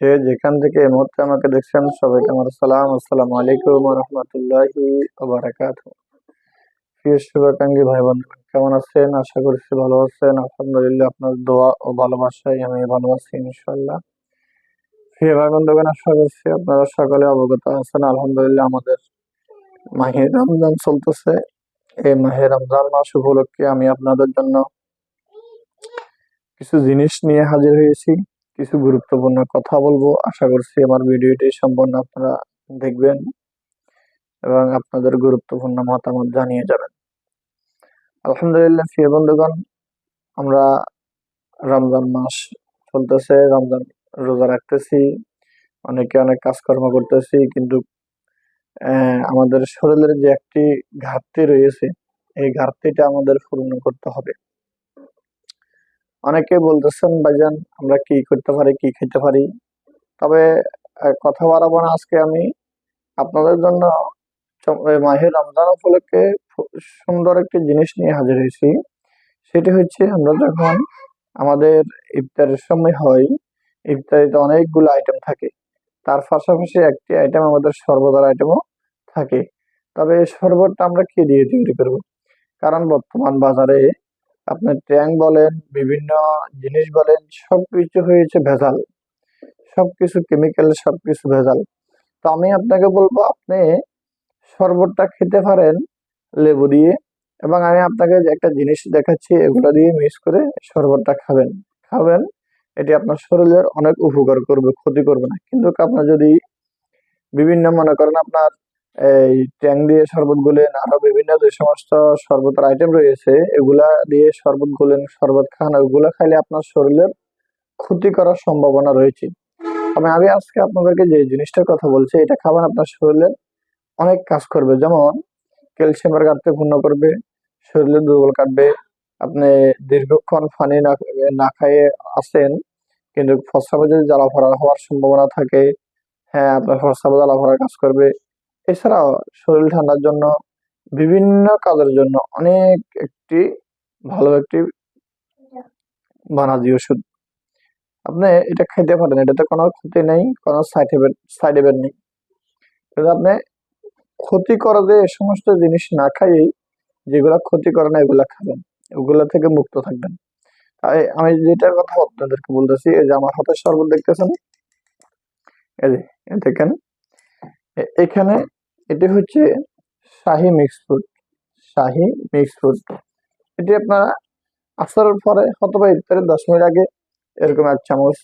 যে যেখান থেকে এই মুহূর্তে আমাকে দেখছেন সবাইকে আমার সালাম, আসসালামু আলাইকুম ওয়া রাহমাতুল্লাহি ওয়া বারাকাতুহু। প্রিয় শুভাকাঙ্ক্ষী ভাই বোনেরা, কেমন আছেন? আশা করছি ভালো আছেন। আলহামদুলিল্লাহ, আপনার দোয়া ও ভালোবাসায় আমি ভালো আছি ইনশাআল্লাহ। প্রিয় ভাই বন্ধুগণ, আশা করছি আপনারা সকলে অবগত আছেন। আলহামদুলিল্লাহ, আমাদের মাহে রমজান চলতেছে। এই মাহে রমজান মাস উপলক্ষে আমি আপনাদের জন্য কিছু জিনিস নিয়ে হাজির হয়েছি। কিছু গুরুত্বপূর্ণ কথা বলবো। আশা করছি আমার ভিডিওটি সম্পূর্ণ আপনারা দেখবেন এবং আপনাদের গুরুত্বপূর্ণ মতামত জানিয়ে যাবেন। আলহামদুলিল্লাহ, প্রিয় বন্ধুগণ, আমরা রমজান মাস চলতেছে, রমজান রোজা রাখতেছি, অনেকে অনেক কাজকর্ম করতেছি, কিন্তু আমাদের শরীরের যে একটি ঘাটতি রয়েছে, এই ঘাটতিটা আমাদের পূর্ণ করতে হবে। অনেকে বলতেছেন, ভাইজান আমরা কি করতে পারি, কি খেতে পারি? তবে কথা বাড়াবো না। আজকে আমি আপনাদের জন্য মাহে রমজান উপলক্ষে সুন্দর একটি জিনিস নিয়ে হাজির হয়েছি। সেটি হচ্ছে, আমরা যখন আমাদের ইফতারের সময় হয়, ইফতারিতে অনেকগুলো আইটেম থাকে, তার পাশাপাশি একটি আইটেম আমাদের শরবতের আইটেমও থাকে। তবে এই শরবতটা আমরা কি দিয়ে তৈরি করব? কারণ বর্তমান বাজারে আপনার ট্যাং বলেন, বিভিন্ন জিনিস বলেন, সবকিছু হয়েছে ভেজাল, সবকিছু কেমিক্যাল, সবকিছু ভেজাল। তো আমি আপনাকে বলবো, আপনি শরবতটা খেতে পারেন লেবু দিয়ে, এবং আমি আপনাকে যে একটা জিনিস দেখাচ্ছি, এগুলো দিয়ে মিক্স করে শরবতটা খাবেন। এটি আপনার শরীরের অনেক উপকার করবে, ক্ষতি করবে না। কিন্তু আপনার যদি বিভিন্ন মনে করেন আপনার এই ট্যাং দিয়ে শরবত গুলেন, আরো বিভিন্ন যে সমস্ত শরবতের আইটেম রয়েছে, এগুলা দিয়ে শরবত গুলেন, শরবত খান, ওগুলা খাইলে আপনার শরীরের ক্ষতি করার সম্ভাবনা রয়েছে। আমি আজকে আপনাদেরকে যে জিনিসটার কথা বলছি, এটা খাবেন, আপনার শরীরের অনেক কাজ করবে। যেমন ক্যালসিয়ামের ঘাটতি পূর্ণ করবে, শরীরে দুর্বল কাটবে। আপনি দীর্ঘক্ষণ পানি না খাইয়ে আছেন, কিন্তু প্রস্রাবে যদি জ্বালাপোড়া হওয়ার সম্ভাবনা থাকে, হ্যাঁ, আপনার প্রস্রাবে জ্বালাপোড়ার কাজ করবে। এছাড়াও শরীর ঠান্ডার জন্য, বিভিন্ন কাজের জন্য অনেক একটি ভালো একটি বানাজি ওষুধ। আপনি এটা খেতে পারেন, এটাতে কোনো ক্ষতি নেই, কোনো সাইড এফেক্ট নেই। কিন্তু আপনি ক্ষতি করে যে এই সমস্ত জিনিস না খাইয়েই, যেগুলা ক্ষতি করে না এগুলা খাবেন, ওগুলা থেকে মুক্ত থাকবেন। তাই আমি যেটার কথা আপনাদেরকে বলতেছি, এই যে আমার হাতে শরবত দেখতেছেন, এই যে দেখেন, এখানে এটি হচ্ছে শাহি মিক্স ফ্রুট। শাহি মিক্স ফ্রুট, এটি আপনারা আসরের পরে অথবা ইফতারের 10 মিনিট আগে এরকম 1 চামচ